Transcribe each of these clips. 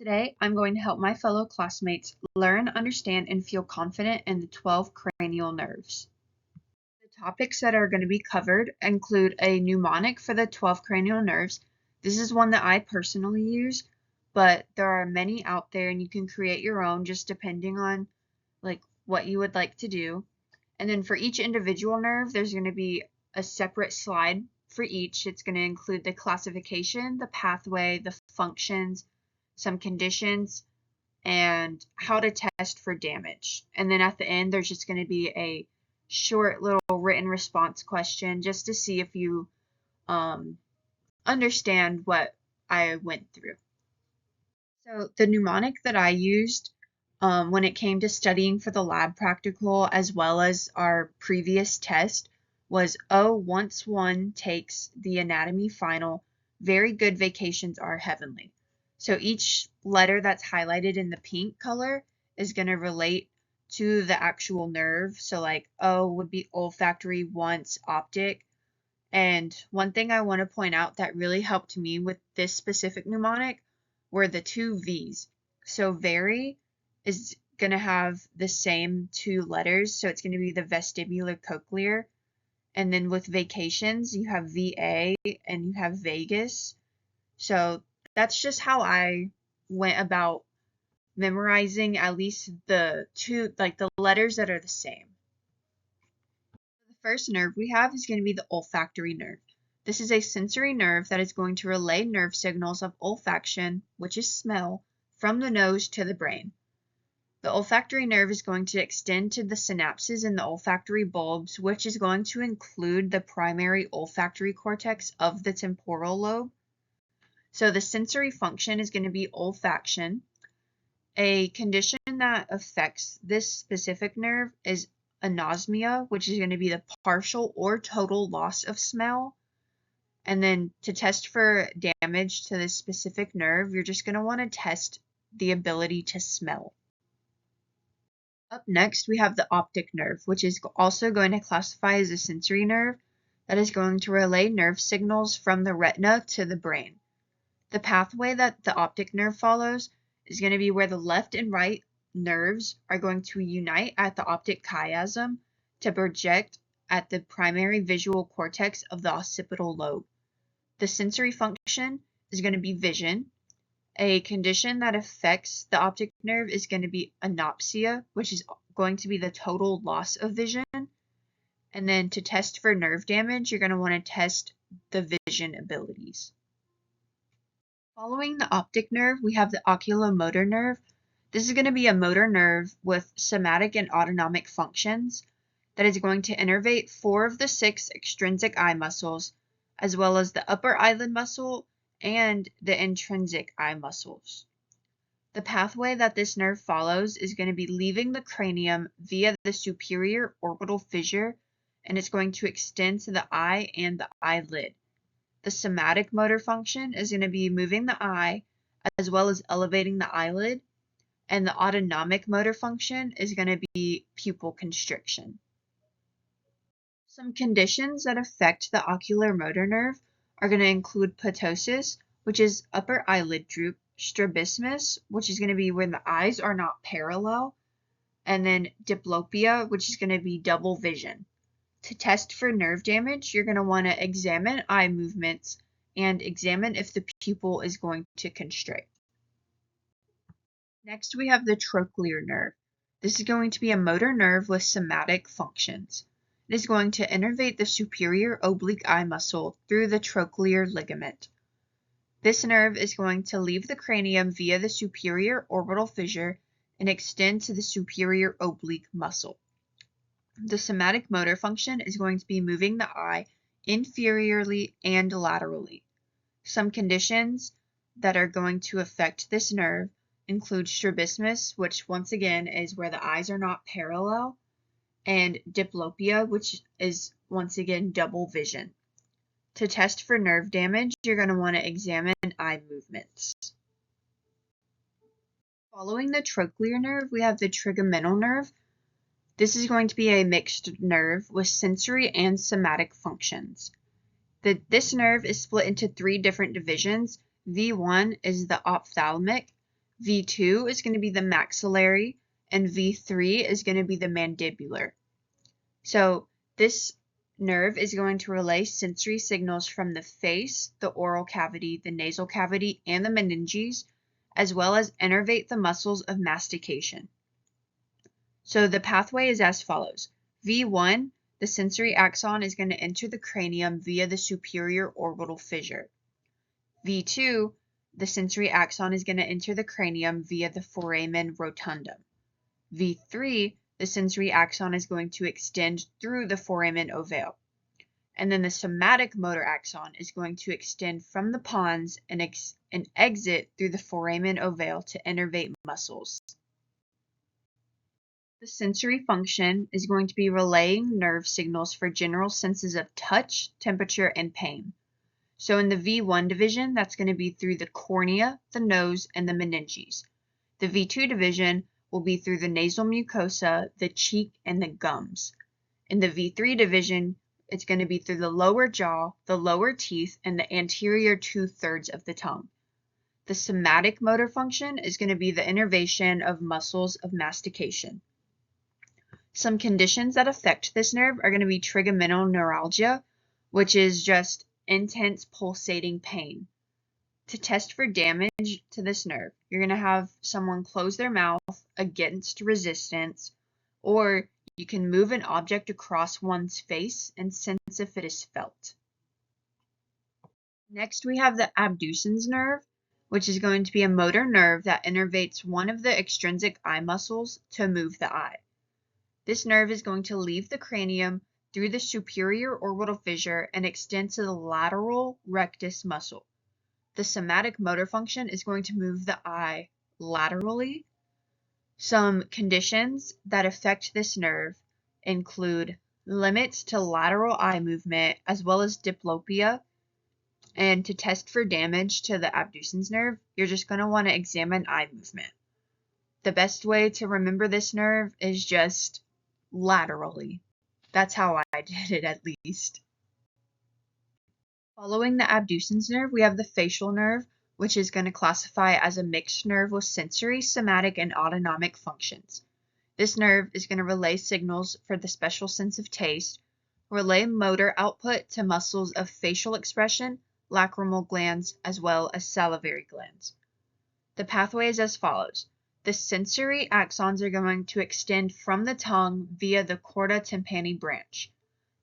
Today, I'm going to help my fellow classmates learn, understand, and feel confident in the 12 cranial nerves. The topics that are going to be covered include a mnemonic for the 12 cranial nerves. This is one that I personally use, but there are many out there and you can create your own just depending on what you would like to do. And then for each individual nerve, there's going to be a separate slide for each. It's going to include the classification, the pathway, the functions, some conditions, and how to test for damage. And then at the end, there's just going to be a short little written response question just to see if you understand what I went through. So the mnemonic that I used when it came to studying for the lab practical as well as our previous test was, oh, once one takes the anatomy final, very good vacations are heavenly. So each letter that's highlighted in the pink color is going to relate to the actual nerve. So like O would be olfactory, once optic. And one thing I want to point out that really helped me with this specific mnemonic were the two V's. So very is going to have the same two letters. So it's going to be the vestibular cochlear. And then with vacations, you have VA and you have vagus. So that's just how I went about memorizing at least the two, like the letters that are the same. The first nerve we have is going to be the olfactory nerve. This is a sensory nerve that is going to relay nerve signals of olfaction, which is smell, from the nose to the brain. The olfactory nerve is going to extend to the synapses in the olfactory bulbs, which is going to include the primary olfactory cortex of the temporal lobe. So the sensory function is going to be olfaction. A condition that affects this specific nerve is anosmia, which is going to be the partial or total loss of smell. And then to test for damage to this specific nerve, you're just going to want to test the ability to smell. Up next, we have the optic nerve, which is also going to classify as a sensory nerve that is going to relay nerve signals from the retina to the brain. The pathway that the optic nerve follows is going to be where the left and right nerves are going to unite at the optic chiasm to project at the primary visual cortex of the occipital lobe. The sensory function is going to be vision. A condition that affects the optic nerve is going to be anopsia, which is going to be the total loss of vision. And then to test for nerve damage, you're going to want to test the vision abilities. Following the optic nerve, we have the oculomotor nerve. This is going to be a motor nerve with somatic and autonomic functions that is going to innervate 4 of the 6 extrinsic eye muscles, as well as the upper eyelid muscle and the intrinsic eye muscles. The pathway that this nerve follows is going to be leaving the cranium via the superior orbital fissure, and it's going to extend to the eye and the eyelid. The somatic motor function is going to be moving the eye as well as elevating the eyelid, and the autonomic motor function is going to be pupil constriction. Some conditions that affect the ocular motor nerve are going to include ptosis, which is upper eyelid droop, strabismus, which is going to be when the eyes are not parallel, and then diplopia, which is going to be double vision. To test for nerve damage, you're going to want to examine eye movements and examine if the pupil is going to constrict. Next, we have the trochlear nerve. This is going to be a motor nerve with somatic functions. It is going to innervate the superior oblique eye muscle through the trochlear ligament. This nerve is going to leave the cranium via the superior orbital fissure and extend to the superior oblique muscle. The somatic motor function is going to be moving the eye inferiorly and laterally. Some conditions that are going to affect this nerve include strabismus, which once again is where the eyes are not parallel, and diplopia, which is once again double vision. To test for nerve damage, you're going to want to examine eye movements. Following the trochlear nerve, we have the trigeminal nerve. This is going to be a mixed nerve with sensory and somatic functions. This nerve is split into 3 different divisions. V1 is the ophthalmic, V2 is going to be the maxillary, and V3 is going to be the mandibular. So this nerve is going to relay sensory signals from the face, the oral cavity, the nasal cavity, and the meninges, as well as innervate the muscles of mastication. So the pathway is as follows. V1, the sensory axon is going to enter the cranium via the superior orbital fissure. V2, the sensory axon is going to enter the cranium via the foramen rotundum. V3, the sensory axon is going to extend through the foramen ovale. And then the somatic motor axon is going to extend from the pons and exit through the foramen ovale to innervate muscles. The sensory function is going to be relaying nerve signals for general senses of touch, temperature, and pain. So in the V1 division, that's going to be through the cornea, the nose, and the meninges. The V2 division will be through the nasal mucosa, the cheek, and the gums. In the V3 division, it's going to be through the lower jaw, the lower teeth, and the anterior 2/3 of the tongue. The somatic motor function is going to be the innervation of muscles of mastication. Some conditions that affect this nerve are going to be trigeminal neuralgia, which is just intense pulsating pain. To test for damage to this nerve, you're going to have someone close their mouth against resistance, or you can move an object across one's face and sense if it is felt. Next, we have the abducens nerve, which is going to be a motor nerve that innervates one of the extrinsic eye muscles to move the eye. This nerve is going to leave the cranium through the superior orbital fissure and extend to the lateral rectus muscle. The somatic motor function is going to move the eye laterally. Some conditions that affect this nerve include limits to lateral eye movement as well as diplopia. And to test for damage to the abducens nerve, you're just going to want to examine eye movement. The best way to remember this nerve is just laterally. That's how I did it, at least. Following the abducens nerve, we have the facial nerve, which is going to classify as a mixed nerve with sensory, somatic, and autonomic functions. This nerve is going to relay signals for the special sense of taste, relay motor output to muscles of facial expression, lacrimal glands, as well as salivary glands. The pathway is as follows. The sensory axons are going to extend from the tongue via the chorda tympani branch.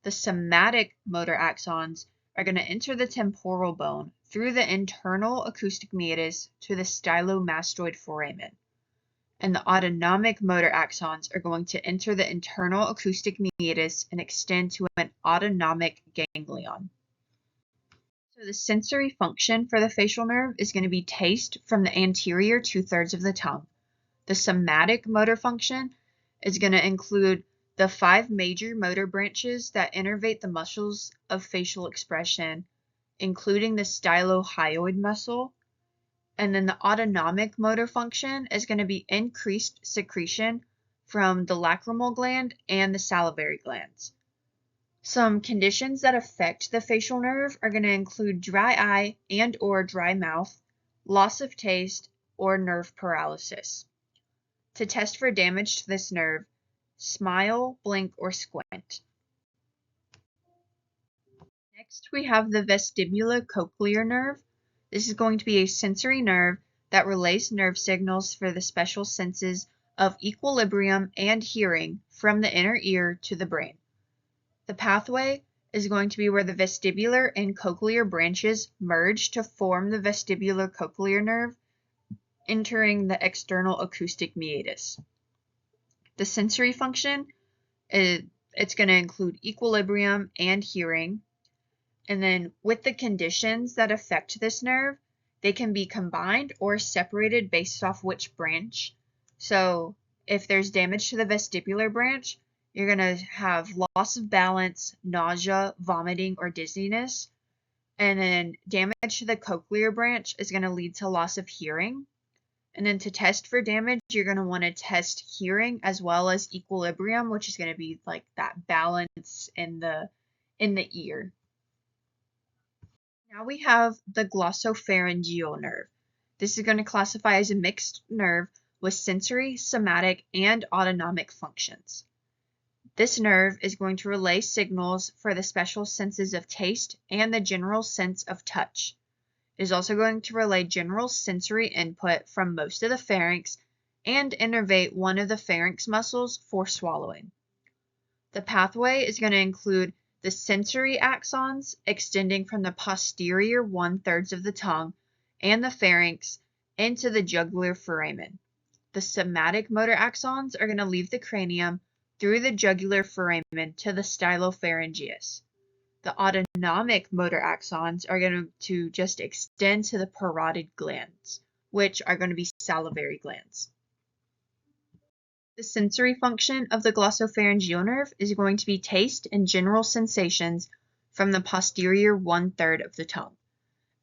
The somatic motor axons are going to enter the temporal bone through the internal acoustic meatus to the stylomastoid foramen. And the autonomic motor axons are going to enter the internal acoustic meatus and extend to an autonomic ganglion. So the sensory function for the facial nerve is going to be taste from the anterior 2/3 of the tongue. The somatic motor function is going to include the 5 major motor branches that innervate the muscles of facial expression, including the stylohyoid muscle. And then the autonomic motor function is going to be increased secretion from the lacrimal gland and the salivary glands. Some conditions that affect the facial nerve are going to include dry eye and/or dry mouth, loss of taste, or nerve paralysis. To test for damage to this nerve, smile, blink, or squint. Next, we have the vestibulocochlear nerve. This is going to be a sensory nerve that relays nerve signals for the special senses of equilibrium and hearing from the inner ear to the brain. The pathway is going to be where the vestibular and cochlear branches merge to form the vestibulocochlear nerve, entering the external acoustic meatus. The sensory function, it's going to include equilibrium and hearing. And then with the conditions that affect this nerve, they can be combined or separated based off which branch. So if there's damage to the vestibular branch, you're going to have loss of balance, nausea, vomiting, or dizziness. And then damage to the cochlear branch is going to lead to loss of hearing. And then to test for damage, you're going to want to test hearing as well as equilibrium, which is going to be like that balance in the ear. Now we have the glossopharyngeal nerve. This is going to classify as a mixed nerve with sensory, somatic, and autonomic functions. This nerve is going to relay signals for the special senses of taste and the general sense of touch. It is also going to relay general sensory input from most of the pharynx and innervate one of the pharynx muscles for swallowing. The pathway is going to include the sensory axons extending from the posterior 1/3 of the tongue and the pharynx into the jugular foramen. The somatic motor axons are going to leave the cranium through the jugular foramen to the stylopharyngeus. The autonomic motor axons are going to just extend to the parotid glands, which are going to be salivary glands. The sensory function of the glossopharyngeal nerve is going to be taste and general sensations from the posterior 1/3 of the tongue,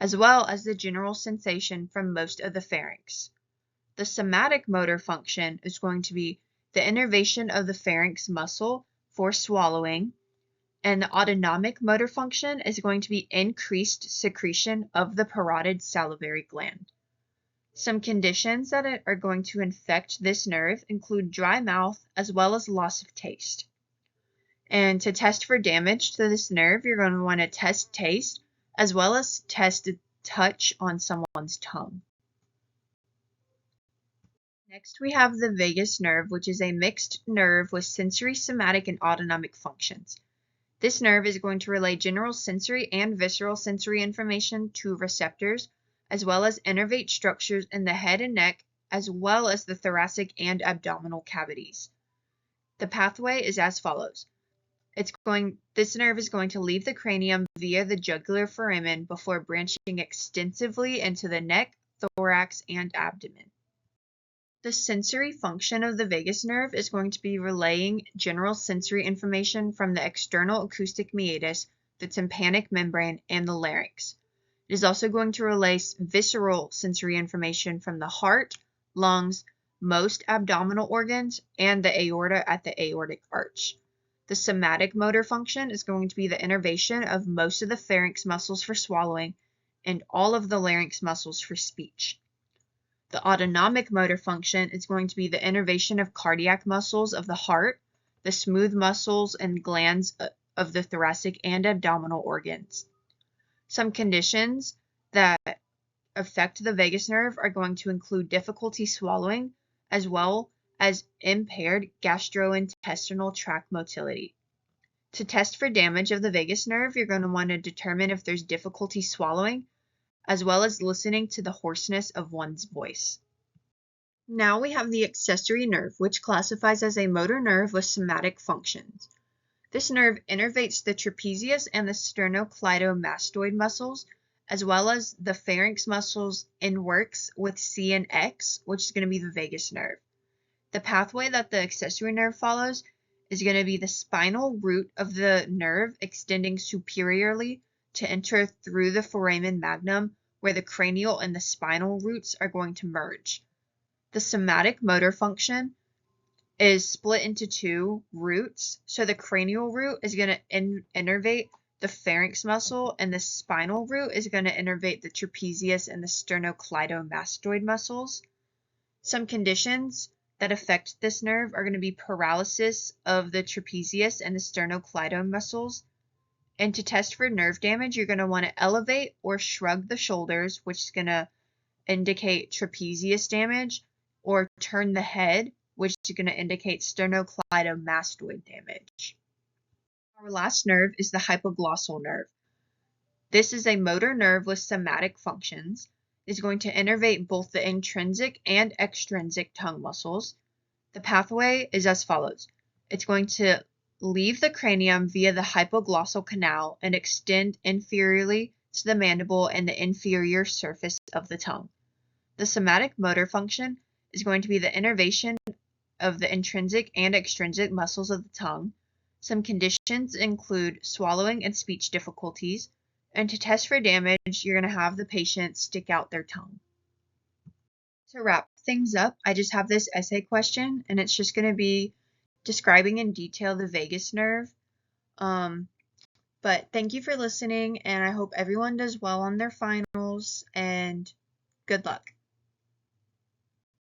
as well as the general sensation from most of the pharynx. The somatic motor function is going to be the innervation of the pharynx muscle for swallowing, and the autonomic motor function is going to be increased secretion of the parotid salivary gland. Some conditions that are going to infect this nerve include dry mouth as well as loss of taste. And to test for damage to this nerve, you're going to want to test taste as well as test touch on someone's tongue. Next, we have the vagus nerve, which is a mixed nerve with sensory, somatic, and autonomic functions. This nerve is going to relay general sensory and visceral sensory information to receptors, as well as innervate structures in the head and neck, as well as the thoracic and abdominal cavities. The pathway is as follows. This nerve is going to leave the cranium via the jugular foramen before branching extensively into the neck, thorax, and abdomen. The sensory function of the vagus nerve is going to be relaying general sensory information from the external acoustic meatus, the tympanic membrane, and the larynx. It is also going to relay visceral sensory information from the heart, lungs, most abdominal organs, and the aorta at the aortic arch. The somatic motor function is going to be the innervation of most of the pharynx muscles for swallowing and all of the larynx muscles for speech. The autonomic motor function is going to be the innervation of cardiac muscles of the heart, the smooth muscles and glands of the thoracic and abdominal organs. Some conditions that affect the vagus nerve are going to include difficulty swallowing, as well as impaired gastrointestinal tract motility. To test for damage of the vagus nerve, you're going to want to determine if there's difficulty swallowing, as well as listening to the hoarseness of one's voice. Now we have the accessory nerve, which classifies as a motor nerve with somatic functions. This nerve innervates the trapezius and the sternocleidomastoid muscles, as well as the pharynx muscles and works with C and X, which is going to be the vagus nerve. The pathway that the accessory nerve follows is going to be the spinal root of the nerve extending superiorly to enter through the foramen magnum, where the cranial and the spinal roots are going to merge. The somatic motor function is split into two roots. So the cranial root is going to innervate the pharynx muscle, and the spinal root is going to innervate the trapezius and the sternocleidomastoid muscles. Some conditions that affect this nerve are going to be paralysis of the trapezius and the sternocleidomastoid muscles. And to test for nerve damage, you're going to want to elevate or shrug the shoulders, which is going to indicate trapezius damage, or turn the head, which is going to indicate sternocleidomastoid damage. Our last nerve is the hypoglossal nerve. This is a motor nerve with somatic functions. It is going to innervate both the intrinsic and extrinsic tongue muscles. The pathway is as follows. It's going to leave the cranium via the hypoglossal canal and extend inferiorly to the mandible and the inferior surface of the tongue. The somatic motor function is going to be the innervation of the intrinsic and extrinsic muscles of the tongue. Some conditions include swallowing and speech difficulties, and to test for damage, you're going to have the patient stick out their tongue. To wrap things up, I just have this essay question, and it's just going to be describing in detail the vagus nerve. But thank you for listening, and I hope everyone does well on their finals, and good luck.